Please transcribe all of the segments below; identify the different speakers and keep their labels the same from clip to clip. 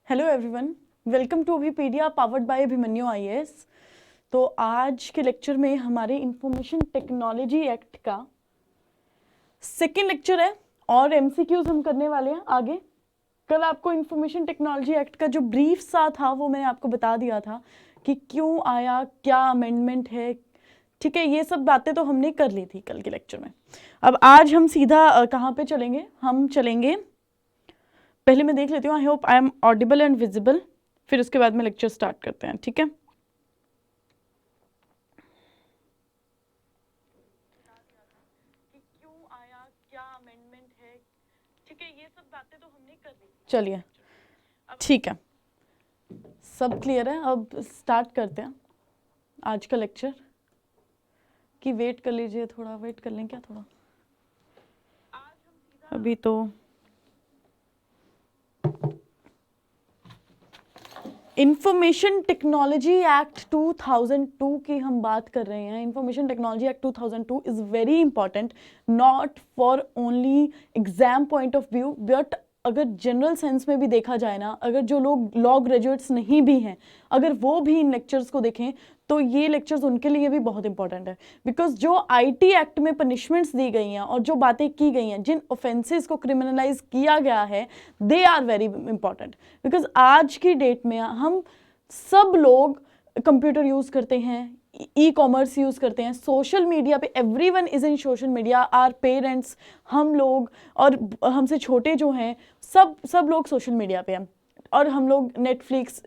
Speaker 1: Hello everyone, welcome to Abhipedia powered by Abhimanyu IAS. तो आज के लेक्चर में हमारे इंफॉर्मेशन टेक्नोलॉजी एक्ट का सेकेंड लेक्चर है और एमसीक्यूज हम करने वाले हैं आगे। कल आपको इंफॉर्मेशन टेक्नोलॉजी एक्ट का जो ब्रीफ सा था वो मैंने आपको बता दिया था कि क्यों आया, क्या अमेंडमेंट है, ठीक है। ये सब बातें तो हमने कर ली थी कल के लेक्चर में। अब आज हम सीधा कहाँ पे चलेंगे? हम चलेंगे, पहले मैं देख लेती हूँ I hope I am audible and visible, फिर उसके बाद में लेक्चर स्टार्ट करते हैं, ठीक है। क्यों आया, क्या अमेंडमेंट है, ठीक है, ये सब बातें तो हमने कर ली। चलिए ठीक है, सब क्लियर है। अब स्टार्ट करते हैं आज का लेक्चर। कि वेट कर लीजिए, थोड़ा वेट कर लें क्या थोड़ा, अभी तो इंफॉर्मेशन टेक्नोलॉजी एक्ट 2002 की हम बात कर रहे हैं। Information technology act 2002 is very important, not for only exam point of view, but अगर जनरल सेंस में भी देखा जाए ना, अगर जो लोग लॉ ग्रेजुएट्स नहीं भी हैं, अगर वो भी इन लेक्चर्स को देखें तो ये लेक्चर्स उनके लिए भी बहुत इंपॉर्टेंट है। बिकॉज जो आईटी एक्ट में पनिशमेंट्स दी गई हैं और जो बातें की गई हैं, जिन ऑफेंसेस को क्रिमिनलाइज किया गया है, they are very important. Because आज की डेट में हम सब लोग कंप्यूटर यूज करते हैं, ई कॉमर्स यूज करते हैं, सोशल मीडिया पे everyone is in social media, our parents, हम लोग और हमसे छोटे जो हैं सब लोग सोशल मीडिया पे हैं। और हम लोग नेटफ्लिक्स,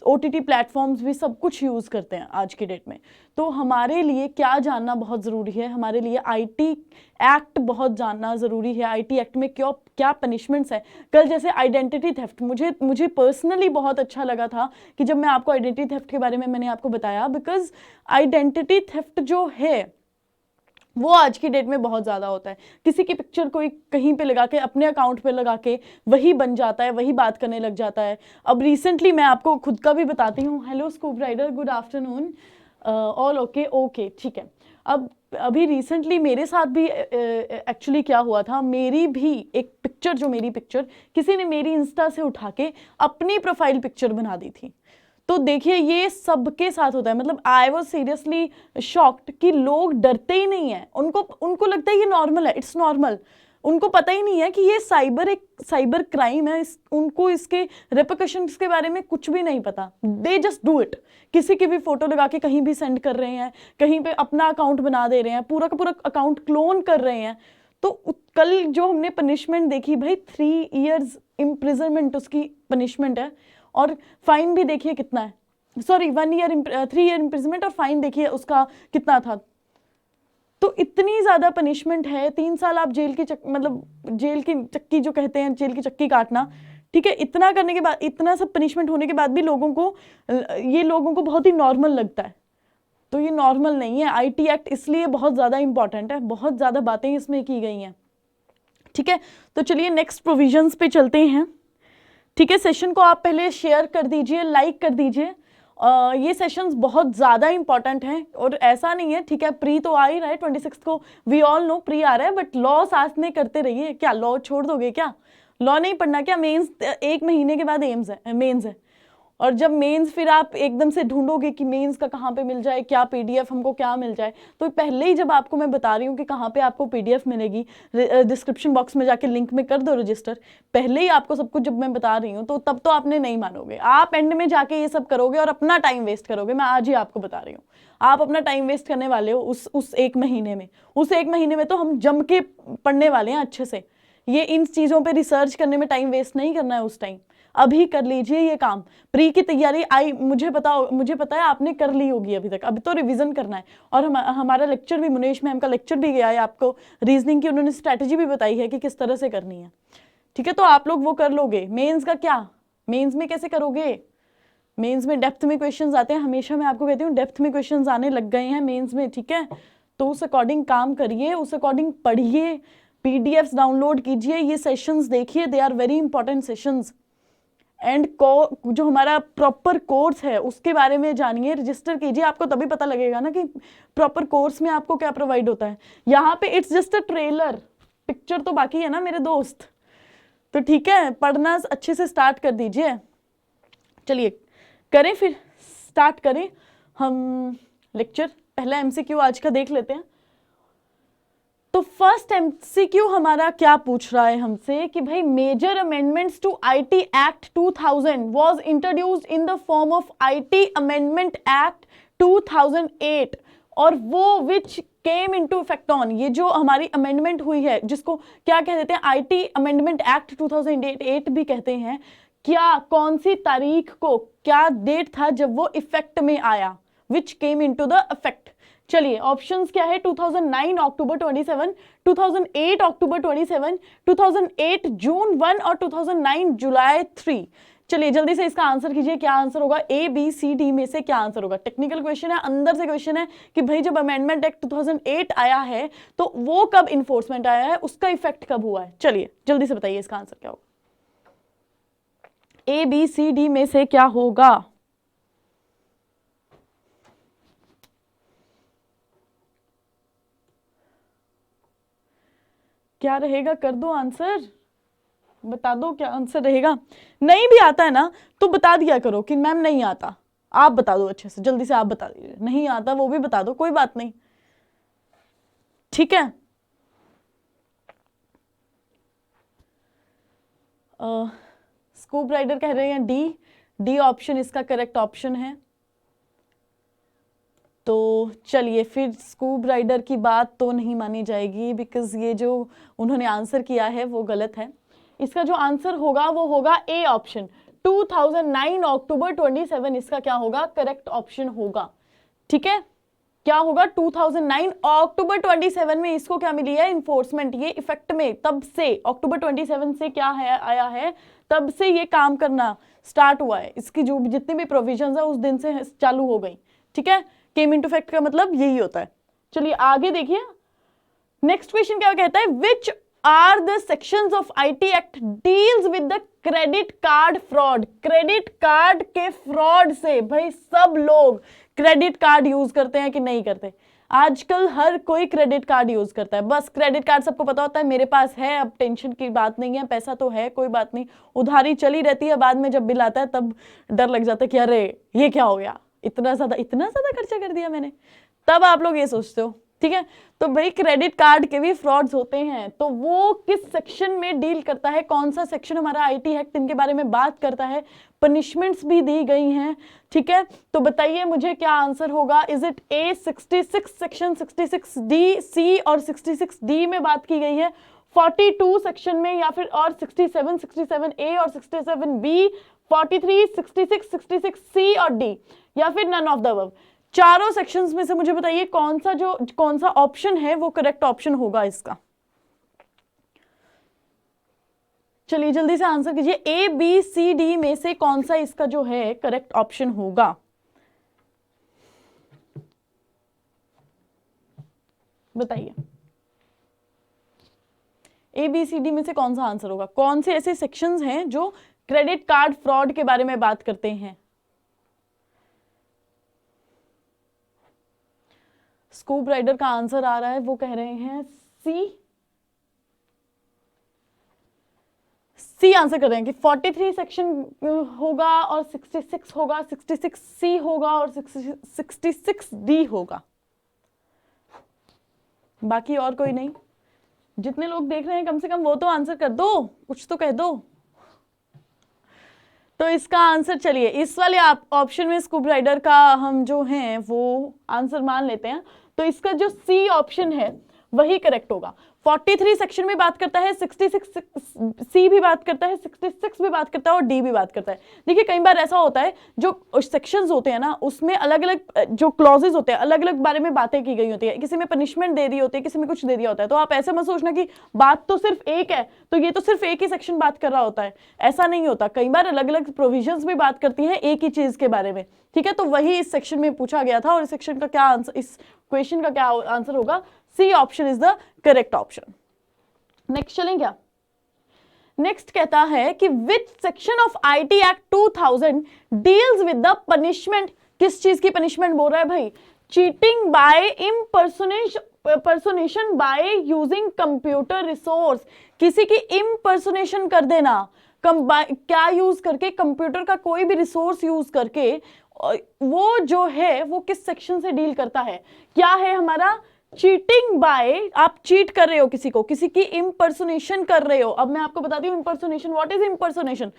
Speaker 1: ओटीटी प्लेटफॉर्म्स भी सब कुछ यूज़ करते हैं आज की डेट में। तो हमारे लिए क्या जानना बहुत ज़रूरी है, हमारे लिए आईटी एक्ट बहुत जानना ज़रूरी है। आईटी एक्ट में क्यों क्या पनिशमेंट्स है। कल जैसे आइडेंटिटी थेफ्ट, मुझे पर्सनली बहुत अच्छा लगा था कि जब मैं आपको आइडेंटिटी थेफ्ट के बारे में मैंने आपको बताया, बिकॉज आइडेंटिटी थेफ्ट जो है वो आज की डेट में बहुत ज़्यादा होता है। किसी की पिक्चर कोई कहीं पे लगा के, अपने अकाउंट पे लगा के वही बन जाता है, वही बात करने लग जाता है। अब रिसेंटली मैं आपको खुद का भी बताती हूँ। Hello Scoop Rider, good afternoon all. Okay ठीक है। अब अभी रिसेंटली मेरे साथ भी एक्चुअली क्या हुआ था, मेरी भी एक पिक्चर, जो मेरी पिक्चर किसी ने मेरी इंस्टा से उठा के अपनी प्रोफाइल पिक्चर बना दी थी। तो देखिए ये सबके साथ होता है। मतलब आई वॉज सीरियसली शॉक्ड कि लोग डरते ही नहीं है, उनको लगता है ये नॉर्मल है, इट्स नॉर्मल। उनको पता ही नहीं है कि ये साइबर क्राइम है, उनको इसके रेपरकशंस के बारे में कुछ भी नहीं पता। They just do it. किसी की भी फोटो लगा के कहीं भी सेंड कर रहे हैं, कहीं पे अपना अकाउंट बना दे रहे हैं, पूरा का पूरा अकाउंट क्लोन कर रहे हैं। तो कल जो हमने पनिशमेंट देखी भाई, 3 years इम्प्रिजनमेंट उसकी पनिशमेंट है, और फाइन भी देखिए कितना है, सॉरी 3 year इम्प्रिजनमेंट, और फाइन देखिए उसका कितना था। तो इतनी ज्यादा पनिशमेंट है। 3 साल आप जेल की मतलब जेल की चक्की जो कहते हैं, जेल की चक्की काटना, ठीक है। इतना करने के बाद, इतना सब पनिशमेंट होने के बाद भी लोगों को बहुत ही नॉर्मल लगता है। तो ये नॉर्मल नहीं है। आईटी एक्ट इसलिए बहुत ज्यादा इंपॉर्टेंट है, बहुत ज्यादा बातें इसमें की गई हैं, ठीक है। तो चलिए नेक्स्ट प्रोविजंस पे चलते हैं, ठीक है। सेशन को आप पहले शेयर कर दीजिए, लाइक कर दीजिए। ये सेशंस बहुत ज़्यादा इंपॉर्टेंट हैं, और ऐसा नहीं है, ठीक है। प्री तो आ ही रहा है 26 को, वी ऑल नो प्री आ रहा है, बट लॉ साथ में करते रहिए। क्या लॉ छोड़ दोगे क्या? लॉ नहीं पढ़ना क्या? मेंस 1 महीने के बाद मेंस है। और जब मेंस, फिर आप एकदम से ढूंढोगे कि मेंस का कहाँ पे मिल जाए, क्या पीडीएफ हमको क्या मिल जाए। तो पहले ही जब आपको मैं बता रही हूँ कि कहाँ पे आपको पीडीएफ मिलेगी, डिस्क्रिप्शन बॉक्स में जाके लिंक में कर दो रजिस्टर। पहले ही आपको सब कुछ जब मैं बता रही हूँ, तो तब तो आपने नहीं मानोगे, आप एंड में जाके ये सब करोगे और अपना टाइम वेस्ट करोगे। मैं आज ही आपको बता रही हूँ, आप अपना टाइम वेस्ट करने वाले हो उस 1 महीने में। उस 1 महीने में तो हम जम के पढ़ने वाले हैं अच्छे से। ये इन चीज़ों पर रिसर्च करने में टाइम वेस्ट नहीं करना है उस टाइम। अभी कर लीजिए ये काम। प्री की तैयारी मुझे पता है आपने कर ली होगी अभी तक, अभी तो रिवीजन करना है। और हमारा लेक्चर भी, मुनेश मैम का लेक्चर भी गया है आपको रीजनिंग की, उन्होंने स्ट्रैटेजी भी बताई है कि किस तरह से करनी है, ठीक है। तो आप लोग वो कर लोगे। मेंस का क्या, मेंस में कैसे करोगे? मेंस में डेप्थ में क्वेश्चंस आते हैं, हमेशा मैं आपको कहती हूँ डेप्थ में क्वेश्चंस आने लग गए हैं मेंस में, ठीक है। तो उस अकॉर्डिंग काम करिए, उस अकॉर्डिंग पढ़िए, पीडीएफ्स डाउनलोड कीजिए, ये सेशंस देखिए, they are very important sessions. And जो हमारा प्रॉपर कोर्स है उसके बारे में जानिए, रजिस्टर कीजिए। आपको तभी पता लगेगा ना कि प्रॉपर कोर्स में आपको क्या प्रोवाइड होता है। यहाँ पे it's just a trailer, picture तो बाकी है ना मेरे दोस्त। तो ठीक है, पढ़ना अच्छे से स्टार्ट कर दीजिए। चलिए करें, फिर स्टार्ट करें हम लेक्चर। पहला एमसीक्यू आज का देख लेते हैं। तो फर्स्ट एमसीक्यू हमारा क्या पूछ रहा है हमसे कि भाई major amendments to IT act 2000 was introduced in the form of IT amendment act 2008 और वो which came into effect on, ये जो हमारी अमेंडमेंट हुई है जिसको क्या कह देते हैं, आईटी अमेंडमेंट एक्ट 2008 भी कहते हैं, क्या कौन सी तारीख को, क्या डेट था जब वो इफेक्ट में आया, विच केम इनटू द इफेक्ट। चलिए ऑप्शंस क्या है, 2009 अक्टूबर 27, 2008 अक्टूबर 27, 2008 जून 1 और 2009 जुलाई 3। चलिए जल्दी से इसका आंसर कीजिए, क्या आंसर होगा, ए बी सी डी में से क्या आंसर होगा। टेक्निकल क्वेश्चन है, अंदर से क्वेश्चन है कि भाई जब अमेंडमेंट एक्ट 2008 आया है तो वो कब इन्फोर्समेंट आया है, उसका इफेक्ट कब हुआ है। चलिए जल्दी से बताइए इसका आंसर क्या होगा, ए बी सी डी में से क्या होगा। क्या रहेगा, कर दो आंसर, बता दो क्या आंसर रहेगा। नहीं भी आता है ना तो बता दिया करो कि मैम नहीं आता, आप बता दो अच्छे से, जल्दी से आप बता दीजिए, नहीं आता वो भी बता दो, कोई बात नहीं, ठीक है। स्कूब राइडर कह रहे हैं डी, डी ऑप्शन इसका करेक्ट ऑप्शन है। तो चलिए फिर स्कूब राइडर की बात तो नहीं मानी जाएगी, बिकॉज ये जो उन्होंने आंसर किया है वो गलत है। इसका जो आंसर होगा वो होगा ए ऑप्शन, 2009 अक्टूबर 27 इसका क्या होगा, करेक्ट ऑप्शन होगा, ठीक है। क्या होगा, 2009 अक्टूबर 27 में इसको क्या मिली है, इन्फोर्समेंट, ये इफेक्ट में तब से, अक्टूबर 27 से क्या है आया है, तब से ये काम करना स्टार्ट हुआ है, इसकी जो जितनी भी प्रोविजंस है उस दिन से चालू हो गई, ठीक है। केम इनटू इफेक्ट का मतलब यही होता है। चलिए आगे देखिए, नेक्स्ट क्वेश्चन क्या कहता है, which are the sections of IT act deals with the credit card fraud. Credit card के फ्रॉड से, भाई सब लोग क्रेडिट कार्ड यूज करते हैं कि नहीं करते, आजकल हर कोई क्रेडिट कार्ड यूज करता है। बस क्रेडिट कार्ड सबको पता होता है मेरे पास है, अब टेंशन की बात नहीं है, पैसा तो है, कोई बात नहीं, उधारी चली रहती है, बाद में जब बिल आता है तब डर लग जाता है कि अरे ये क्या हो गया, इतना ज्यादा खर्चा कर दिया मैंने, तब आप लोग ये सोचते हो, ठीक है। तो भाई क्रेडिट कार्ड के भी फ्रॉड्स होते हैं, तो वो किस सेक्शन में डील करता है, कौन सा सेक्शन हमारा आईटी एक्ट इनके बारे में बात करता है, पनिशमेंट्स भी दी गई हैं, ठीक है। तो बताइए मुझे क्या आंसर होगा, is it a 66 section 66 D, C और 66 डी में बात की गई है, 42 सेक्शन में, या फिर और 67 67 ए और 67 बी, 43 66 66 सी और डी, या फिर नन ऑफ द अबव। चारों सेक्शंस में से मुझे बताइए कौन सा ऑप्शन है वो करेक्ट ऑप्शन होगा इसका। चलिए जल्दी से आंसर कीजिए, ए बी सी डी में से कौन सा इसका जो है करेक्ट ऑप्शन होगा, बताइए। ए बी सी डी में से कौन सा आंसर होगा, कौन से ऐसे सेक्शंस हैं जो क्रेडिट कार्ड फ्रॉड के बारे में बात करते हैं। स्कूब राइडर का आंसर आ रहा है, वो कह रहे हैं सी आंसर कर रहे हैं कि 43 सेक्शन होगा और 66 होगा, 66 सी होगा और 66 डी होगा, बाकी और कोई नहीं। जितने लोग देख रहे हैं कम से कम वो तो आंसर कर दो, कुछ तो कह दो। तो इसका आंसर, चलिए इस वाले ऑप्शन में स्कूब राइडर का हम जो हैं वो आंसर मान लेते हैं, तो इसका जो सी ऑप्शन है वही करेक्ट होगा। 43 सेक्शन में बात करता है, 66 सी भी बात करता है, 66 भी बात करता है और डी भी बात करता है। देखिए कई बार ऐसा होता है जो सेक्शंस होते हैं ना उसमें अलग अलग जो क्लॉजेस होते हैं, अलग अलग बारे में बातें की गई होती है, किसी में पनिशमेंट दे दी होती है, किसी में कुछ दे दिया होता है। तो आप ऐसे मत सोचना कि बात तो सिर्फ एक है तो ये तो सिर्फ एक ही सेक्शन बात कर रहा होता है, ऐसा नहीं होता। कई बार अलग अलग प्रोविजंस भी बात करती है एक ही चीज के बारे में, ठीक है। तो वही इस सेक्शन में पूछा गया था और इस सेक्शन का क्या आंसर, इस क्वेश्चन का क्या आंसर होगा, C option is the correct option. Next चलें क्या, नेक्स्ट कहता है कि which section of IT act 2000 deals with the punishment, किस चीज की पनिशमेंट बोल रहा है भाई, cheating by impersonation by using computer resource, किसी की इम्पर्सोनेशन कर देना, क्या यूज करके, कंप्यूटर का कोई भी रिसोर्स यूज करके वो जो है वो किस सेक्शन से डील करता है? क्या है हमारा? चीटिंग बाय, आप चीट कर रहे हो किसी को, किसी की इम्पर्सोनेशन कर रहे हो। अब मैं आपको बताती हूँ इम्पर्सोनेशन, व्हाट इज इम्पर्सोनेशन?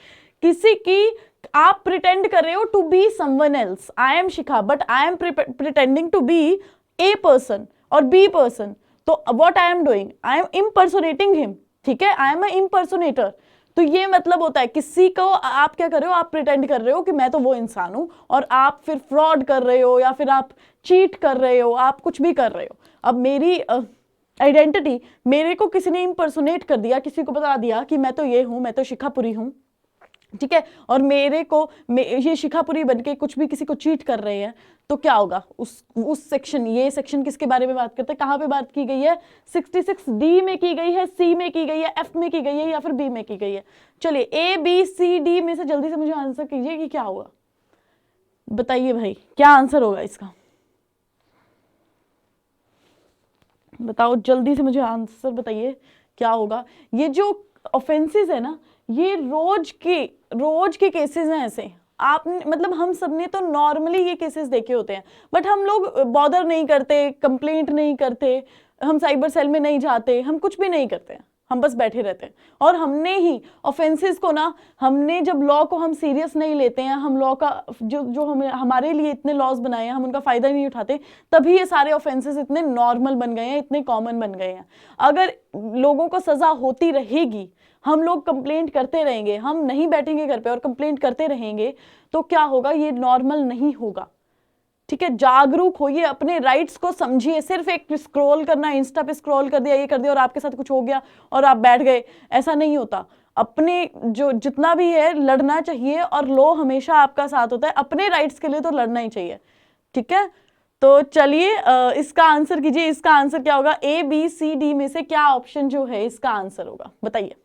Speaker 1: किसी की आप प्रिटेंड कर रहे हो to be someone else. I am Shikha but I am pretending to be a person और बी पर्सन, तो what I am doing? I am impersonating him, ठीक है, आई एम अ इम्पर्सोनेटर। तो ये मतलब होता है किसी को आप क्या कर रहे हो, आप प्रिटेंड कर रहे हो कि मैं तो वो इंसान हूं, और आप फिर फ्रॉड कर रहे हो या फिर आप चीट कर रहे हो, आप कुछ भी कर रहे हो। अब मेरी आइडेंटिटी मेरे को किसी ने इम्पर्सोनेट कर दिया, किसी को बता दिया कि मैं तो ये हूं, मैं तो शिखापुरी हूं, ठीक है, और मेरे को ये शिखापुरी बनके कुछ भी किसी को चीट कर रहे हैं, तो क्या होगा? उस सेक्शन, ये सेक्शन किसके बारे में बात करते हैं, कहां पे बात की गई है? 66D में की गई है, सी में की गई है, एफ में की गई है या फिर बी में की गई है? चलिए ए बी सी डी में से जल्दी से मुझे आंसर कीजिए कि क्या होगा, बताइए भाई क्या आंसर होगा इसका, बताओ जल्दी से मुझे आंसर बताइए क्या होगा। ये जो ऑफेंसेस है ना, ये रोज के केसेस हैं ऐसे। आपने मतलब हम सबने तो नॉर्मली ये केसेस देखे होते हैं, बट हम लोग बॉदर नहीं करते, कंप्लेंट नहीं करते, हम साइबर सेल में नहीं जाते, हम कुछ भी नहीं करते हैं, हम बस बैठे रहते हैं। और हमने ही ऑफेंसेस को ना, हमने जब लॉ को हम सीरियस नहीं लेते हैं, हम लॉ का जो हमारे लिए इतने लॉज बनाए हैं, हम उनका फायदा नहीं उठाते, तभी ये सारे ऑफेंसेस इतने नॉर्मल बन गए हैं, इतने कॉमन बन गए हैं। अगर लोगों को सजा होती रहेगी, हम लोग कंप्लेंट करते रहेंगे, हम नहीं बैठेंगे घर पे और कंप्लेंट करते रहेंगे, तो क्या होगा? ये नॉर्मल नहीं होगा, ठीक है। जागरूक होइए, अपने राइट्स को समझिए। सिर्फ एक स्क्रॉल करना, इंस्टा पे स्क्रॉल कर दिया, ये कर दिया और आपके साथ कुछ हो गया और आप बैठ गए, ऐसा नहीं होता। अपने जो जितना भी है लड़ना चाहिए, और लॉ हमेशा आपका साथ होता है। अपने राइट्स के लिए तो लड़ना ही चाहिए, ठीक है। तो चलिए इसका आंसर कीजिए, इसका आंसर क्या होगा? ए बी सी डी में से क्या ऑप्शन जो है इसका आंसर होगा, बताइए।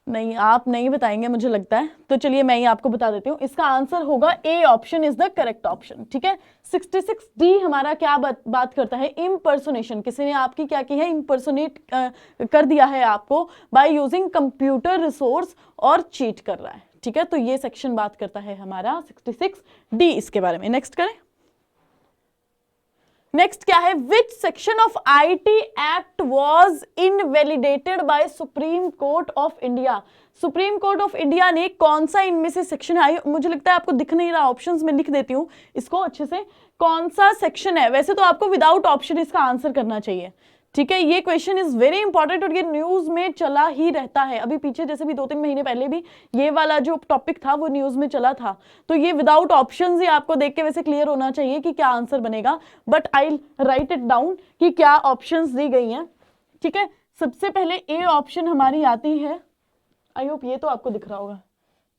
Speaker 1: नहीं, आप नहीं बताएंगे मुझे लगता है, तो चलिए मैं ही आपको बता देती हूँ। इसका आंसर होगा A option is the correct option, ठीक है। 66D हमारा क्या बात करता है? इम्पर्सोनेशन। किसी ने आपकी क्या की है? इम्पर्सोनेट कर दिया है आपको बाय यूजिंग कंप्यूटर रिसोर्स और चीट कर रहा है, ठीक है। तो ये सेक्शन बात करता है हमारा 66D इसके बारे में। नेक्स्ट करें। नेक्स्ट क्या है? Which section of IT act was invalidated by Supreme Court of India? Supreme Court of India ने कौन सा इनमें से सेक्शन है? मुझे लगता है आपको दिख नहीं रहा, ऑप्शंस में लिख देती हूं इसको अच्छे से। कौन सा सेक्शन है? वैसे तो आपको विदाउट ऑप्शन इसका आंसर करना चाहिए, ठीक है। ये क्वेश्चन इज वेरी इंपॉर्टेंट और ये न्यूज में चला ही रहता है। अभी पीछे जैसे भी 2-3 महीने पहले भी ये वाला जो टॉपिक था वो न्यूज में चला था। तो ये विदाउट ऑप्शंस ही आपको देख के वैसे क्लियर होना चाहिए कि क्या आंसर बनेगा, but I right it down कि क्या ऑप्शंस दी गई हैं, ठीक है। सबसे पहले ए ऑप्शन हमारी आती है, आई होप ये तो आपको दिख रहा होगा,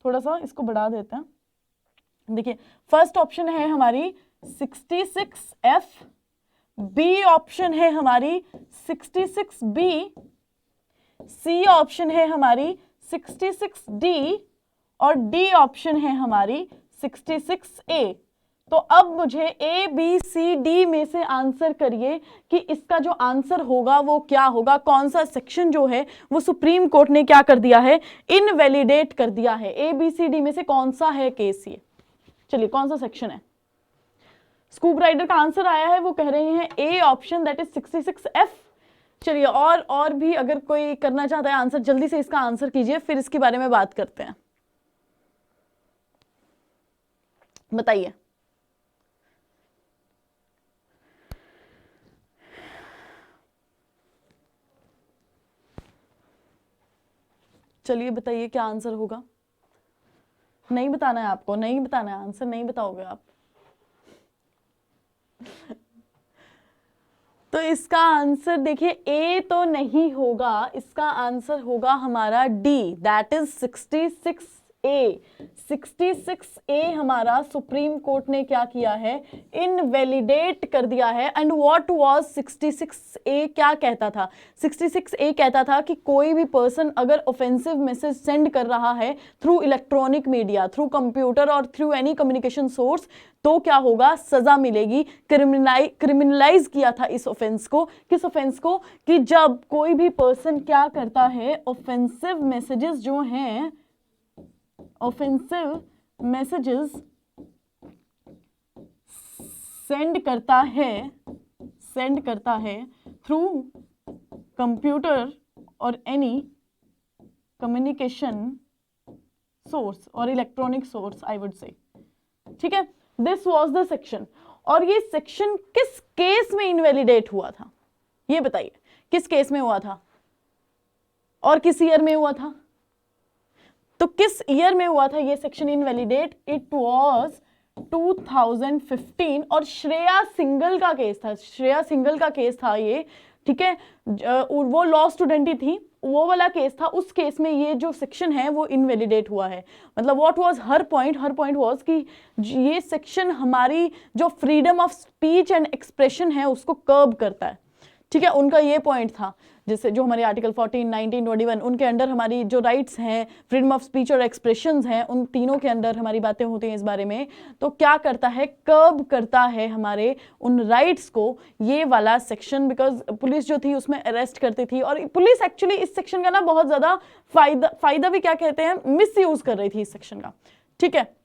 Speaker 1: थोड़ा सा इसको बढ़ा देते हैं। देखिए फर्स्ट ऑप्शन है हमारी 66F, बी ऑप्शन है हमारी 66B, सी ऑप्शन है हमारी 66D और डी ऑप्शन है हमारी 66A। तो अब मुझे ए बी सी डी में से आंसर करिए कि इसका जो आंसर होगा वो क्या होगा। कौन सा सेक्शन जो है वो सुप्रीम कोर्ट ने क्या कर दिया है? इनवैलिडेट कर दिया है। ए बी सी डी में से कौन सा है केस? ये चलिए कौन सा सेक्शन है? स्कूब राइडर का आंसर आया है, वो कह रहे हैं A option that is 66F। चलिए और भी अगर कोई करना चाहता है आंसर, जल्दी से इसका आंसर कीजिए, फिर इसके बारे में बात करते हैं। बताइए। चलिए बताइए क्या आंसर होगा। नहीं बताना है आपको, नहीं बताना है आंसर, नहीं बताओगे आप। तो इसका आंसर देखिए ए तो नहीं होगा, इसका आंसर होगा हमारा D, that is 66 66A 66A हमारा सुप्रीम कोर्ट ने क्या किया है, इनवैलिडेट कर दिया है। एंड व्हाट वाज 66A, क्या कहता था? 66A कहता था कि कोई भी पर्सन अगर ऑफेंसिव मैसेज सेंड कर रहा है through electronic media, through computer और थ्रू एनी कम्युनिकेशन सोर्स, तो क्या होगा, सजा मिलेगी। क्रिमिनलाइज किया था इस ऑफेंस को। किस ऑफेंस को? कि जब कोई भी पर्सन क्या करता है, ऑफेंसिव मैसेजेस जो हैं, ऑफेंसिव मैसेजेस सेंड करता है थ्रू कंप्यूटर और एनी कम्युनिकेशन सोर्स और electronic source, I would say. ठीक है, दिस वॉज द सेक्शन। और ये सेक्शन किस केस में इनवैलिडेट हुआ था, ये बताइए, किस केस में हुआ था और किस ईयर में हुआ था? तो किस ईयर में हुआ था ये सेक्शन इनवैलिडेट? इट वाज 2015 और श्रेया सिंगल का केस था। श्रेया सिंगल का केस था ये, ठीक है। वो लॉ स्टूडेंट ही थी, वो वाला केस था। उस केस में ये जो सेक्शन है वो इनवैलिडेट हुआ है। मतलब what was her point was कि ये सेक्शन हमारी जो freedom of speech and expression है उसको कर्ब करता है। ठीक है, उनका ये पॉइंट था, जैसे जो हमारे आर्टिकल 14, 19, 21 उनके अंडर हमारी जो राइट्स हैं, फ्रीडम ऑफ स्पीच और एक्सप्रेशंस हैं, उन तीनों के अंदर हमारी बातें होती हैं इस बारे में। तो क्या करता है, कर्ब करता है हमारे उन राइट्स को ये वाला सेक्शन। बिकॉज पुलिस जो थी उसमें अरेस्ट करती थी, और पुलिस एक्चुअली इस सेक्शन का ना बहुत ज्यादा फायदा भी क्या कहते हैं, मिस यूज कर रही थी इस सेक्शन का। ठीक है,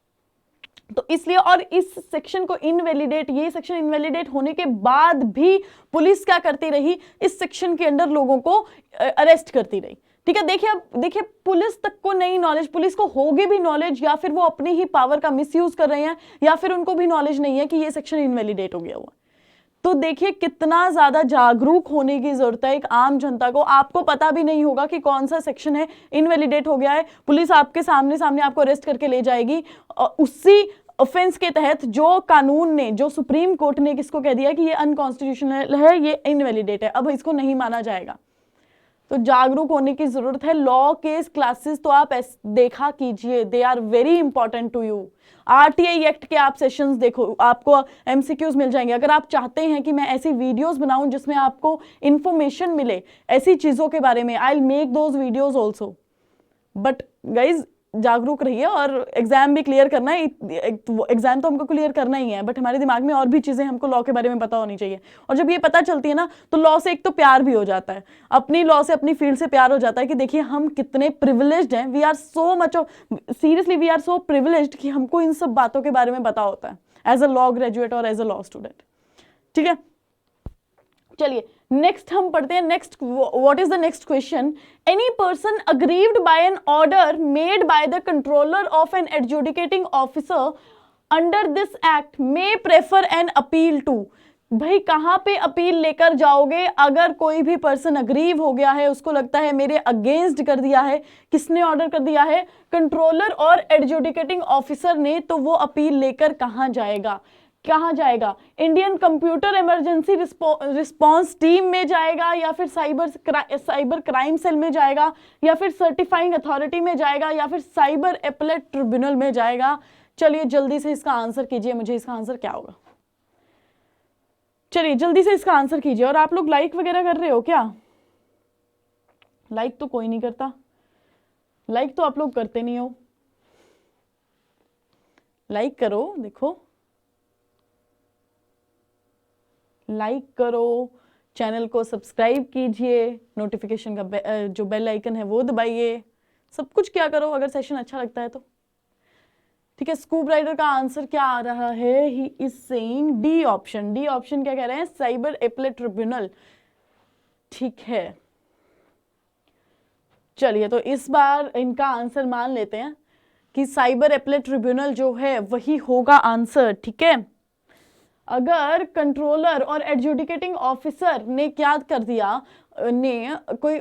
Speaker 1: तो इसलिए, और इस सेक्शन को इनवैलिडेट, ये सेक्शन इनवैलिडेट होने के बाद भी पुलिस क्या करती रही, इस सेक्शन के अंदर लोगों को अरेस्ट करती रही। ठीक है, देखिए अब देखिए, पुलिस तक को नहीं नॉलेज, पुलिस को होगी भी नॉलेज, या फिर वो अपनी ही पावर का मिसयूज कर रहे हैं, या फिर उनको भी नॉलेज नहीं है कि ये सेक्शन इनवैलिडेट हो गया हुआ। तो देखिए कितना ज्यादा जागरूक होने की जरूरत है एक आम जनता को। आपको पता भी नहीं होगा कि कौन सा सेक्शन है इनवैलिडेट हो गया है, पुलिस आपके सामने आपको अरेस्ट करके ले जाएगी उसी ऑफेंस के तहत जो कानून ने, जो सुप्रीम कोर्ट ने किसको कह दिया कि ये अनकॉन्स्टिट्यूशनल है, ये इनवैलिडेट है, अब इसको नहीं माना जाएगा। तो जागरूक होने की जरूरत है। लॉ केस क्लासेस तो आप देखा कीजिए, they are very important to you. RTI act के आप सेशंस देखो, आपको एमसीक्यूज मिल जाएंगे। अगर आप चाहते हैं कि मैं ऐसी वीडियोस बनाऊं जिसमें आपको इंफॉर्मेशन मिले ऐसी चीजों के बारे में, I will make those videos also. But guys जागरूक रहिए, और एग्जाम भी क्लियर करना है। एग्जाम तो हमको क्लियर करना ही है, बट हमारे दिमाग में और भी चीजें हमको लॉ के बारे में पता होनी चाहिए। और जब ये पता चलती है ना, तो लॉ से एक तो प्यार भी हो जाता है, अपनी लॉ से, अपनी फील्ड से प्यार हो जाता है कि देखिए हम कितने प्रिविलेज्ड हैं। We are so much of, seriously we are so privileged कि हमको इन सब बातों के बारे में पता होता है एज अ लॉ ग्रेजुएट और एज अ लॉ स्टूडेंट। ठीक है, चलिए नेक्स्ट हम पढ़ते हैं। Next, what is the next question? Any person aggrieved by an order made by the controller of an adjudicating officer under this act may prefer an appeal to. भाई कहां पे appeal लेकर जाओगे? अगर कोई भी पर्सन अग्रीव हो गया है, उसको लगता है मेरे अगेंस्ट कर दिया है, किसने ऑर्डर कर दिया है? कंट्रोलर और एडजुडिकेटिंग ऑफिसर ने, तो वो अपील लेकर कहां जाएगा? कहां जाएगा? Indian computer emergency response team में जाएगा, या फिर साइबर क्राइम सेल में जाएगा, या फिर सर्टिफाइंग अथॉरिटी में जाएगा, या फिर साइबर एपेलेट ट्रिब्यूनल में जाएगा? चलिए जल्दी से इसका आंसर कीजिए, मुझे इसका आंसर क्या होगा? चलिए जल्दी से इसका आंसर कीजिए। और आप लोग लाइक वगैरह कर रहे हो क्या? लाइक तो कोई नहीं करता, लाइक तो आप लोग करते नहीं हो। लाइक करो, देखो लाइक करो, चैनल को सब्सक्राइब कीजिए, नोटिफिकेशन का जो बेल आइकन है वो दबाइए, सब कुछ क्या करो अगर सेशन अच्छा लगता है तो। ठीक है, स्कूब राइडर का आंसर क्या आ रहा है? He is saying D option. D option क्या कह रहे हैं? Cyber appellate tribunal. ठीक है, चलिए तो इस बार इनका आंसर मान लेते हैं कि साइबर एपेलेट ट्रिब्यूनल जो है वही होगा आंसर। ठीक है, अगर कंट्रोलर और एडजुडिकेटिंग ऑफिसर ने क्या कर दिया, ने कोई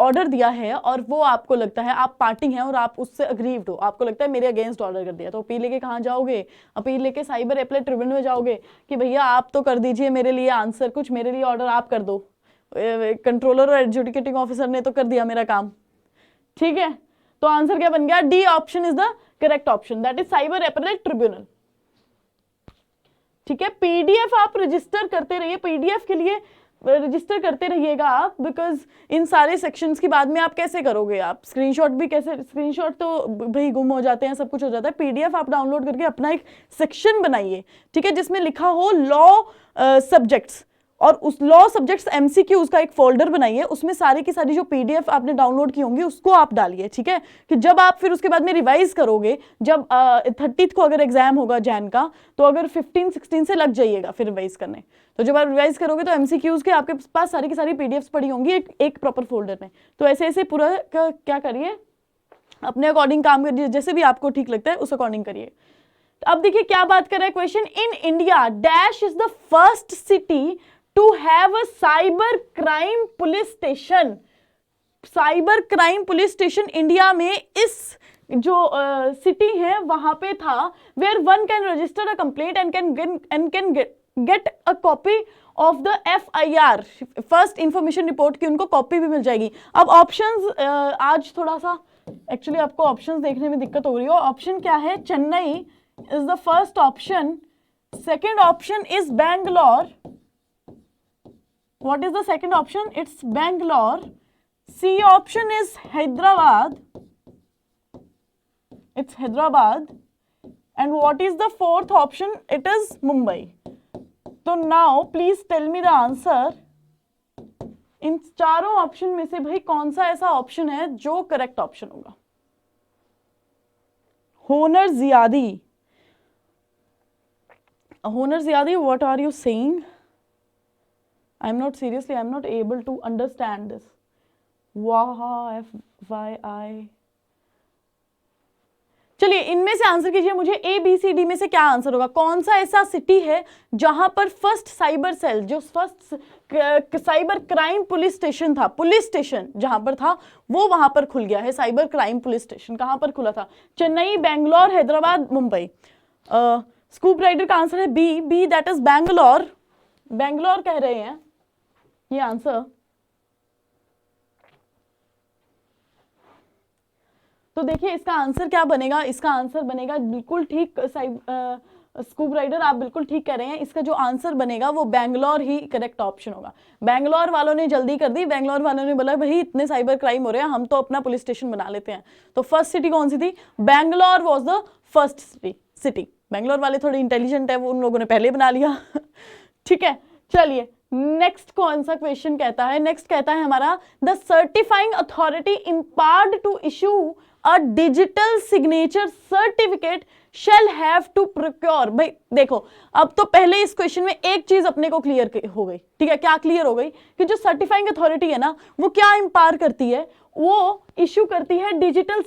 Speaker 1: ऑर्डर दिया है और वो आपको लगता है, आप पार्टी हैं और आप उससे अग्रीव्ड हो, आपको लगता है मेरे अगेंस्ट ऑर्डर कर दिया, तो अपील लेके कहाँ जाओगे? अपील लेके साइबर एपेलेट ट्रिब्यूनल में जाओगे कि भैया आप तो कर दीजिए मेरे लिए आंसर, कुछ मेरे लिए ऑर्डर आप कर दो। कंट्रोलर और एडजुडिकेटिंग ऑफिसर ने तो कर दिया मेरा काम। ठीक है, तो तो आंसर क्या बन गया, D option is the correct option, that is cyber appellate tribunal. ठीक है, पीडीएफ आप रजिस्टर करते रहिए, पीडीएफ के लिए रजिस्टर करते रहिएगा आप, बिकॉज इन सारे सेक्शंस की बाद में आप कैसे करोगे, आप स्क्रीनशॉट भी कैसे, स्क्रीनशॉट तो भाई गुम हो जाते हैं, सब कुछ हो जाता है। पीडीएफ आप डाउनलोड करके अपना एक सेक्शन बनाइए, ठीक है, जिसमें लिखा हो लॉ सब्जेक्ट्स, और उस लॉ सब्जेक्ट्स एमसीक्यूज का एक फोल्डर बनाइए, उसमें सारी की सारी जो पीडीएफ आपने डाउनलोड की होंगी उसको आप डालिए, ठीक है, कि जब आप फिर उसके बाद में रिवाइज करोगे, जब 30 को अगर एग्जाम होगा जैन का, तो अगर 15-16 से लग जाइएगा फिर रिवाइज करने, तो जब आप रिवाइज करोगे तो एमसीक्यूज के आपके पास सारी की सारी पीडीएफ पड़ी होंगी एक प्रॉपर फोल्डर में। तो ऐसे ऐसे पूरा क्या करिए, अपने अकॉर्डिंग काम करिए, जैसे भी आपको ठीक लगता है उस अकॉर्डिंग करिए। अब देखिए क्या बात कर रहा है question, in India dash is the first city to have a cyber crime police station. Cyber crime police station India में इस जो सिटी है वहां पे था, where one can register a complaint and can get a copy of the FIR, first information report की उनको copy भी मिल जाएगी। अब ऑप्शंस आज थोड़ा सा एक्चुअली आपको ऑप्शंस देखने में दिक्कत हो रही हो। ऑप्शन क्या है, Chennai is the first option, second option is Bangalore, what is the second option, it's Bangalore, C option is Hyderabad, it's Hyderabad, and what is the fourth option, it is Mumbai। तो now please tell me the answer, इन चारों option में से भाई कौन सा ऐसा option है जो करेक्ट ऑप्शन होगा। होनर जियादी, what are you saying? I'm not seriously, I'm not able to understand this. FYI। चलिए इनमें से आंसर कीजिए मुझे, ABCD में से क्या आंसर होगा, कौन सा ऐसा सिटी है जहां पर फर्स्ट साइबर सेल, जो first cyber crime police station था, पुलिस स्टेशन जहां पर था वो वहां पर खुल गया है। साइबर क्राइम पुलिस स्टेशन कहां पर खुला था, चेन्नई, बेंगलोर, हैदराबाद, मुंबई। स्कूप राइडर का आंसर है B, that is Bangalore, Bangalore कह रहे हैं ये आंसर। तो देखिए इसका आंसर क्या बनेगा, इसका आंसर बनेगा बिल्कुल ठीक, स्कूप राइडर आप बिल्कुल ठीक कह रहे हैं, इसका जो आंसर बनेगा वो बैंगलोर ही करेक्ट ऑप्शन होगा। बैंगलोर वालों ने जल्दी कर दी, बैंगलोर वालों ने बोला भाई इतने साइबर क्राइम हो रहे हैं, हम तो अपना पुलिस स्टेशन बना लेते हैं। तो फर्स्ट सिटी कौन सी थी, Bangalore was the first city. Bangalore वाले थोड़े इंटेलिजेंट है, वो उन लोगों ने पहले बना लिया। ठीक है, चलिए नेक्स्ट कौन सा क्वेश्चन कहता है, नेक्स्ट कहता है हमारा, the certifying authority empowered to issue a digital signature certificate shall have to procure. भाई देखो अब तो पहले इस क्वेश्चन में एक चीज अपने को क्लियर हो गई, ठीक है, क्या क्लियर हो गई कि जो सर्टिफाइंग अथॉरिटी है ना वो क्या इंपावर करती है, वो इशू करती है डिजिटल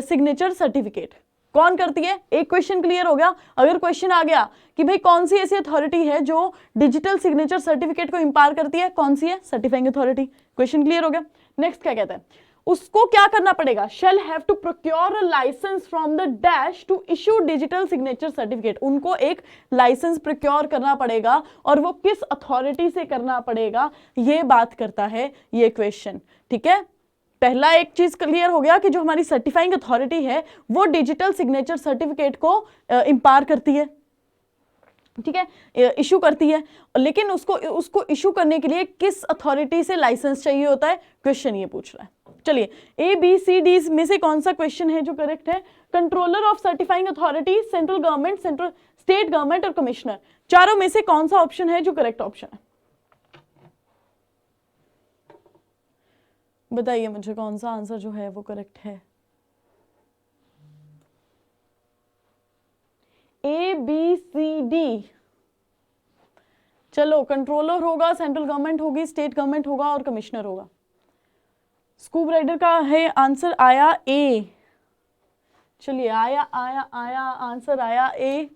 Speaker 1: सिग्नेचर सर्टिफिकेट। कौन करती है, एक क्वेश्चन क्लियर हो गया। अगर क्वेश्चन आ गया कि भाई कौन सी ऐसी अथॉरिटी है जो डिजिटल सिग्नेचर सर्टिफिकेट को इंपावर करती है, कौन सी है, सर्टिफाइंग अथॉरिटी, क्वेश्चन क्लियर हो गया। नेक्स्ट क्या कहता है, उसको क्या करना पड़ेगा, shall have to procure a licence from the dash to issue digital signature certificate. उनको एक लाइसेंस प्रोक्योर करना पड़ेगा, और वो किस अथॉरिटी से करना पड़ेगा ये बात करता है ये क्वेश्चन। ठीक है, पहला एक चीज क्लियर हो गया कि जो हमारी सर्टिफाइंग अथॉरिटी है वो डिजिटल सिग्नेचर सर्टिफिकेट को इंपावर करती है, ठीक है, इशू करती है, लेकिन उसको इशू करने के लिए किस अथॉरिटी से लाइसेंस चाहिए होता है, क्वेश्चन ये पूछ रहा है। चलिए ABCD में से कौन सा क्वेश्चन है जो करेक्ट है, controller of certifying authority, central government, central state government और कमिश्नर, चारों में से कौन सा ऑप्शन है जो करेक्ट ऑप्शन है, बताइए मुझे कौन सा आंसर जो है वो करेक्ट है। ABCD, चलो कंट्रोलर होगा, सेंट्रल गवर्नमेंट होगी, स्टेट गवर्नमेंट होगा और कमिश्नर होगा। स्कूब राइडर का है आंसर आया A, चलिए आया आंसर आया A,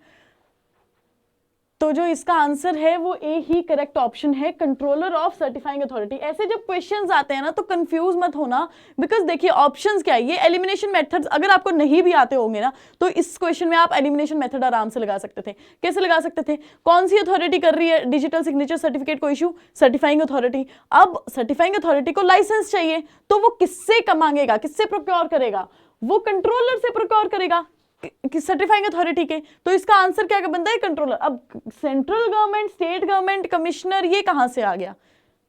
Speaker 1: तो जो इसका आंसर है वो ए ही करेक्ट ऑप्शन है, कंट्रोलर ऑफ सर्टिफाइंग अथॉरिटी। ऐसे जब क्वेश्चंस आते हैं ना तो कंफ्यूज मत होना, बिकॉज देखिए ऑप्शंस क्या है, ये एलिमिनेशन मेथड्स अगर आपको नहीं भी आते होंगे ना तो इस क्वेश्चन में आप एलिमिनेशन मेथड आराम से लगा सकते थे। कैसे लगा सकते थे, कौन सी अथॉरिटी कर रही है डिजिटल सिग्नेचर सर्टिफिकेट को इशू, सर्टिफाइंग अथॉरिटी। अब सर्टिफाइंग अथॉरिटी को लाइसेंस चाहिए तो वो किससे मांगेगा, किससे प्रोक्योर करेगा, वो कंट्रोलर से प्रोक्योर करेगा कि सर्टिफाइंग अथॉरिटी के। तो इसका आंसर क्या बनता है? कंट्रोलर। अब central government, state government, commissioner, ये कहां से आ गया?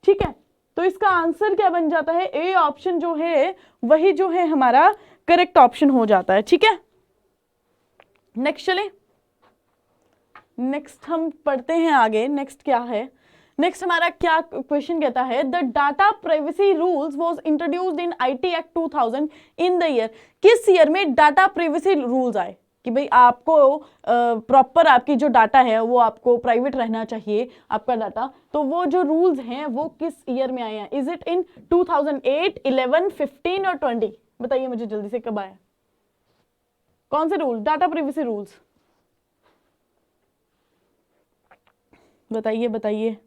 Speaker 1: ठीक है, तो इसका आंसर क्या बन जाता है? ए ऑप्शन जो है वही जो है हमारा करेक्ट ऑप्शन हो जाता है। ठीक है, नेक्स्ट चले, नेक्स्ट हम पढ़ते हैं आगे। नेक्स्ट क्या है? नेक्स्ट हमारा क्या क्वेश्चन कहता है? The data privacy rules was introduced in IT act 2000 in the year. किस ईयर में डाटा प्राइवेसी रूल्स आए कि भाई आपको प्रॉपर आपकी जो डाटा है वो आपको प्राइवेट रहना चाहिए आपका डाटा, तो वो जो रूल्स हैं वो किस ईयर में आए हैं? इज इट इन 2008, 11, 15 और 20? बताइए मुझे जल्दी से, कब आया? कौन से रूल? डाटा प्राइवेसी रूल्स बताइए बताइए।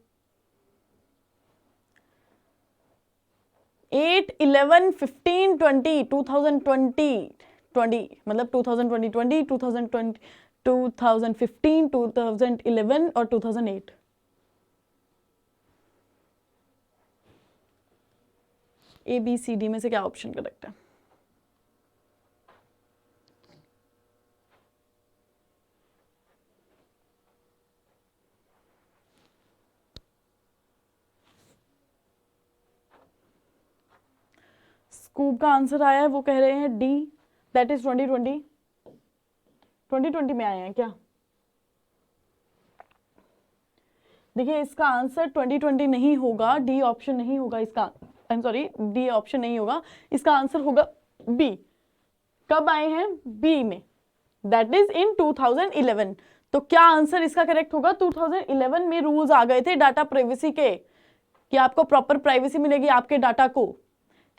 Speaker 1: 8, 11, 15, 20, 2020, 20 मतलब 2020, 20, 2020, 2015, 2011 और 2008। ए बी सी डी में से क्या ऑप्शन करेक्ट है? स्कूब का आंसर आया है, वो कह रहे हैं डी, दैट इज 2020। 2020 में आए हैं क्या? देखिए इसका आंसर 2020 नहीं होगा, डी ऑप्शन नहीं होगा इसका। I am sorry, D option नहीं होगा, इसका आंसर होगा बी। कब आए हैं? बी में, दैट इज इन 2011। तो क्या आंसर इसका करेक्ट होगा? 2011 में रूल्स आ गए थे डाटा प्राइवेसी के कि आपको प्रॉपर प्राइवेसी मिलेगी आपके डाटा को।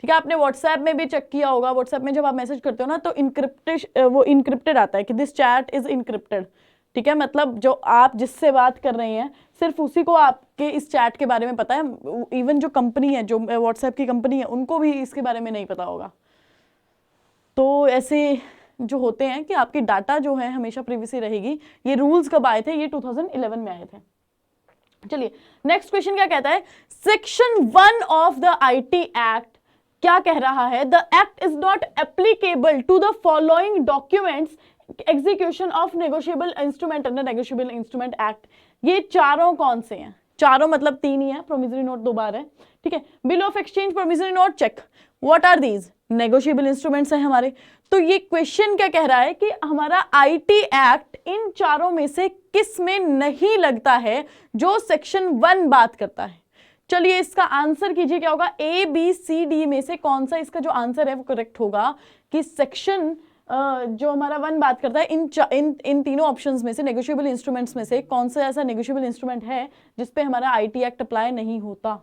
Speaker 1: ठीक है, आपने व्हाट्सएप में भी चेक किया होगा, व्हाट्सएप में जब आप मैसेज करते हो ना तो इनक्रिप्टेड आता है कि दिस चैट इज इनक्रिप्टेड। ठीक है, मतलब जो आप जिससे बात कर रहे हैं सिर्फ उसी को आपके इस चैट के बारे में पता है। इवन जो कंपनी है, जो व्हाट्सएप की कंपनी है, उनको भी इसके बारे में नहीं पता होगा। तो ऐसे जो होते हैं कि आपकी डाटा जो है हमेशा प्राइवेसी रहेगी। ये रूल्स कब आए थे? ये 2011 में आए थे। चलिए नेक्स्ट क्वेश्चन क्या कहता है? Section 1 of the IT act क्या कह रहा है? The act is not applicable to the following documents execution of negotiable instrument under negotiable instrument act. ये चारों कौन से हैं? चारों मतलब 3 ही है, प्रोमिसरी नोट 2 बार है। ठीक है, bill of exchange, promissory note, cheque. What are these? Negotiable instruments है हमारे। तो ये क्वेश्चन क्या कह रहा है कि हमारा आईटी एक्ट इन चारों में से किस में नहीं लगता है जो सेक्शन 1 बात करता है? चलिए इसका आंसर कीजिए, क्या होगा? ए बी सी डी में से कौन सा इसका जो आंसर है वो करेक्ट होगा कि सेक्शन जो हमारा 1 बात करता है इन तीनों ऑप्शंस में से, नेगोशिएबल इंस्ट्रूमेंट्स में से कौन सा ऐसा नेगोशिएबल इंस्ट्रूमेंट है जिसपे हमारा आईटी एक्ट अप्लाई नहीं होता?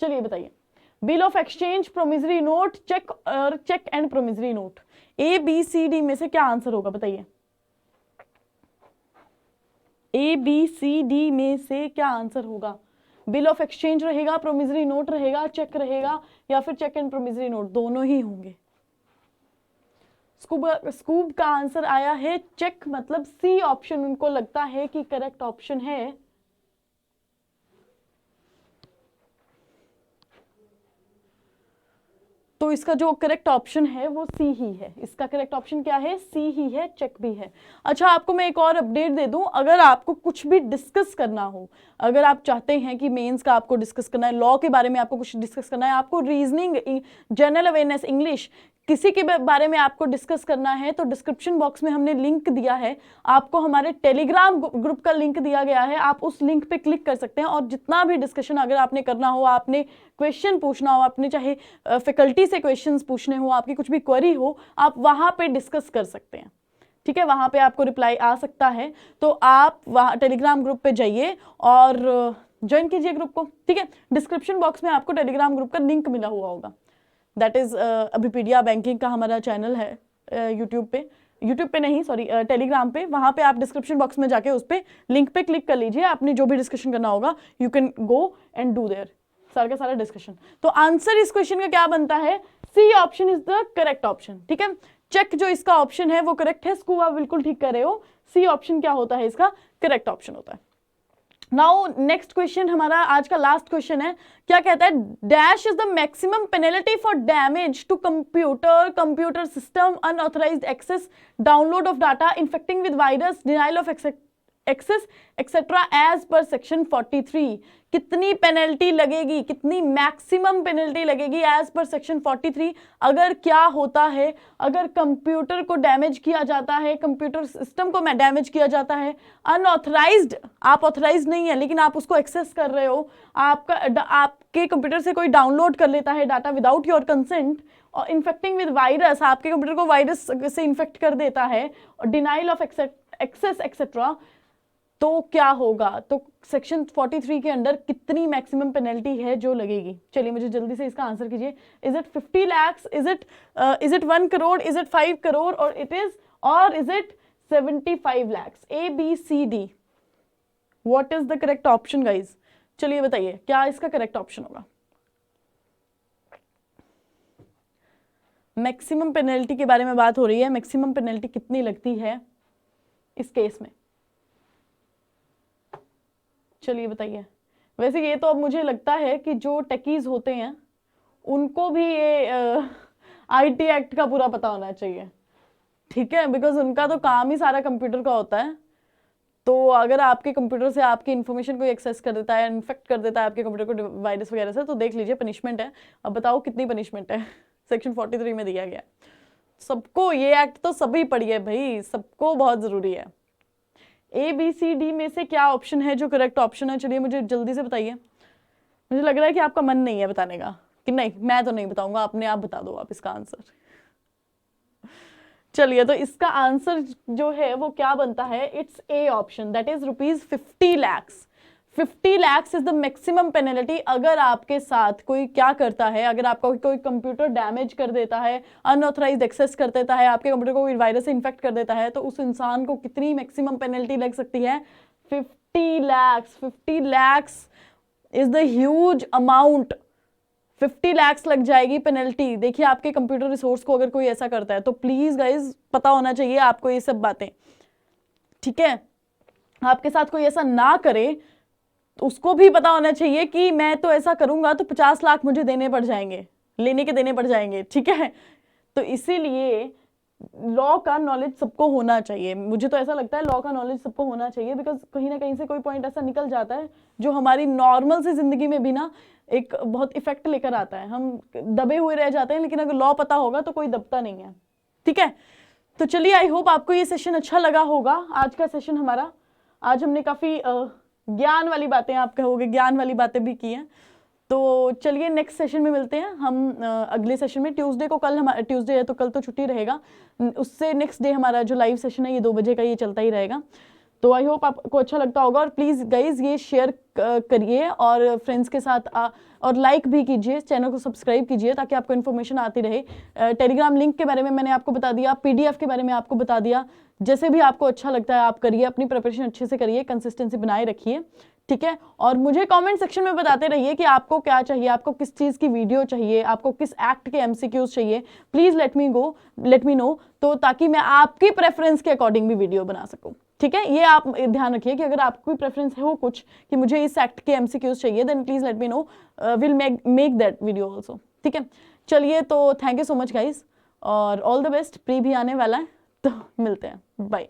Speaker 1: चलिए बताइए। Bill of exchange, promissory note, cheque और cheque and promissory note. A B C D में से क्या आंसर होगा? बताइए। ए बी सी डी में से क्या आंसर होगा? बिल ऑफ एक्सचेंज रहेगा, प्रोमिसरी नोट रहेगा, चेक रहेगा, या फिर चेक एंड प्रोमिसरी नोट? दोनों ही होंगे। स्कूब का आंसर आया है चेक, मतलब सी ऑप्शन उनको लगता है कि करेक्ट ऑप्शन है। तो इसका जो करेक्ट ऑप्शन है वो सी ही है। इसका करेक्ट ऑप्शन क्या है? सी ही है, चेक भी है। अच्छा, आपको मैं एक और अपडेट दे दूं, अगर आपको कुछ भी डिस्कस करना हो, अगर आप चाहते हैं कि मेंस का आपको डिस्कस करना है, लॉ के बारे में आपको कुछ डिस्कस करना है, आपको रीजनिंग, जनरल अवेयरनेस, इंग्लिश, किसी के बारे में आपको डिस्कस करना है, तो डिस्क्रिप्शन बॉक्स में हमने लिंक दिया है, आपको हमारे टेलीग्राम ग्रुप का लिंक दिया गया है, आप उस लिंक पे क्लिक कर सकते हैं और जितना भी डिस्कशन अगर आपने करना हो, आपने क्वेश्चन पूछना हो, आपने चाहे फैकल्टी से क्वेश्चंस पूछने हो, आपकी कुछ भी क्वेरी हो, आप वहां पे डिस्कस कर सकते हैं। ठीक है, वहां पे आपको रिप्लाई आ सकता है, तो आप वहां टेलीग्राम ग्रुप पे जाइए और ज्वाइन कीजिए ग्रुप को। ठीक है, डिस्क्रिप्शन बॉक्स में आपको टेलीग्राम ग्रुप का लिंक मिला हुआ होगा, दैट इज अभिपीडिया बैंकिंग का हमारा चैनल है यूट्यूब पे नहीं, सॉरी, टेलीग्राम पे। वहां पे आप डिस्क्रिप्शन बॉक्स में जाके उस पे लिंक पे क्लिक कर लीजिए, आपने जो भी डिस्कशन करना होगा you can go and do their सारा का सारा डिस्कशन। तो आंसर इस क्वेश्चन का क्या बनता है? C option is the correct option. ठीक है, चेक जो इसका ऑप्शन है वो करेक्ट है, स्कूब आप बिल्कुल ठीक कर रहे हो। सी ऑप्शन क्या होता है? इसका करेक्ट ऑप्शन होता है। नाउ नेक्स्ट क्वेश्चन हमारा आज का लास्ट क्वेश्चन है, क्या कहता है, dash is the maximum penalty for damage to computer system, unauthorised access, download of data, infecting with virus, denial of access etcetera as per section 43। कितनी पेनल्टी लगेगी, कितनी मैक्सिमम पेनल्टी लगेगी एज पर सेक्शन 43 अगर क्या होता है, अगर computer को डैमेज किया जाता है, कंप्यूटर सिस्टम को डैमेज किया जाता है, अनऑथराइज्ड, आप ऑथराइज्ड नहीं है लेकिन आप उसको एक्सेस कर रहे हो, आपके कंप्यूटर से कोई डाउनलोड कर लेता है डाटा विदाउट योर कंसेंट, और इन्फेक्टिंग विद वायरस, आपके कंप्यूटर को वायरस से इन्फेक्ट कर देता है, और डिनाइल ऑफ एक्सेस एक्सेट्रा, तो क्या होगा, तो सेक्शन 43 के अंडर कितनी मैक्सिमम पेनल्टी है जो लगेगी। चलिए मुझे जल्दी से इसका आंसर कीजिए। Is it 50 lakhs, is it 1 crore, is it 5 crore, और is it 75 lakhs? A B C D, what is the correct option guys? चलिए बताइए क्या इसका करेक्ट ऑप्शन होगा। मैक्सिमम पेनल्टी के बारे में बात हो रही है, मैक्सिमम पेनल्टी कितनी लगती है इस केस में, चलिए बताइए। वैसे ये तो अब मुझे लगता है कि जो टेकीज होते हैं उनको भी ये आईटी एक्ट का पूरा पता होना चाहिए, ठीक है, बिकॉज उनका तो काम ही सारा कंप्यूटर का होता है। तो अगर आपके कंप्यूटर से आपकी इन्फॉर्मेशन को एक्सेस कर देता है, इन्फेक्ट कर देता है आपके कंप्यूटर को वायरस वगैरह से, तो देख लीजिए पनिशमेंट है। अब बताओ कितनी पनिशमेंट है सेक्शन 43 में दिया गया। सबको ये एक्ट तो सभी पढ़िए भाई, सबको बहुत जरूरी है। ए बी सी डी में से क्या ऑप्शन है जो करेक्ट ऑप्शन है, चलिए मुझे जल्दी से बताइए। मुझे लग रहा है कि आपका मन नहीं है बताने का, कि नहीं मैं तो नहीं बताऊंगा, अपने आप बता दो आप इसका आंसर। चलिए तो इसका आंसर जो है वो क्या बनता है, it's A option, that is ₹50 lakhs। 50 lakhs is the maximum penalty अगर आपके साथ कोई क्या करता है, अगर आपका कोई कंप्यूटर डैमेज कर देता है, अनऑथराइज्ड एक्सेस कर देता है, आपके कंप्यूटर को कोई वायरस से इन्फेक्ट कर देता है, तो उस इंसान को कितनी मैक्सिमम पेनल्टी लग सकती है? 50 lakhs। 50 lakhs is the huge amount, 50 lakhs लग जाएगी पेनल्टी। देखिए आपके कंप्यूटर रिसोर्स को अगर कोई ऐसा करता है, तो प्लीज गाइज पता होना चाहिए आपको ये सब बातें, ठीक है। आपके साथ कोई ऐसा ना करे तो उसको भी पता होना चाहिए कि मैं तो ऐसा करूंगा तो 50 लाख मुझे देने पड़ जाएंगे, लेने के देने पड़ जाएंगे, ठीक है। तो इसीलिए लॉ का नॉलेज सबको होना चाहिए, मुझे तो ऐसा लगता है लॉ का नॉलेज सबको होना चाहिए, बिकॉज कहीं ना कहीं से कोई पॉइंट ऐसा निकल जाता है जो हमारी नॉर्मल सी जिंदगी में भी ना एक बहुत इफेक्ट लेकर आता है, हम दबे हुए रह जाते हैं, लेकिन अगर लॉ पता होगा तो कोई दबता नहीं है, ठीक है। तो चलिए आई होप आपको ये सेशन अच्छा लगा होगा। आज का सेशन हमारा, आज हमने काफी ज्ञान वाली बातें, आप कहोगे ज्ञान वाली बातें भी की हैं। तो चलिए नेक्स्ट सेशन में मिलते हैं हम अगले सेशन में। ट्यूसडे को, कल हमारा ट्यूसडे है तो कल तो छुट्टी रहेगा, उससे नेक्स्ट डे हमारा जो लाइव सेशन है ये 2 बजे का, ये चलता ही रहेगा। तो आई होप आपको अच्छा लगता होगा, और प्लीज़ गाइज ये शेयर करिए और फ्रेंड्स के साथ और लाइक भी कीजिए, चैनल को सब्सक्राइब कीजिए ताकि आपको इन्फॉर्मेशन आती रहे। टेलीग्राम लिंक के बारे में मैंने आपको बता दिया, पीडीएफ के बारे में आपको बता दिया, जैसे भी आपको अच्छा लगता है आप करिए, अपनी प्रिपरेशन अच्छे से करिए, कंसिस्टेंसी बनाए रखिए, ठीक है। और मुझे कमेंट सेक्शन में बताते रहिए कि आपको क्या चाहिए, आपको किस चीज़ की वीडियो चाहिए, आपको किस एक्ट के एमसीक्यूज चाहिए, प्लीज़ लेट मी नो, तो ताकि मैं आपकी प्रेफरेंस के अकॉर्डिंग भी वीडियो बना सकूं, ठीक है। ये आप ध्यान रखिए कि अगर आपको प्रेफरेंस हो कुछ कि मुझे इस एक्ट के एमसीक्यूज चाहिए, then please let me know, will make that video also, ठीक है। चलिए तो thank you so much guys, और ऑल द बेस्ट। प्री भी आने वाला है, तो मिलते हैं, बाय।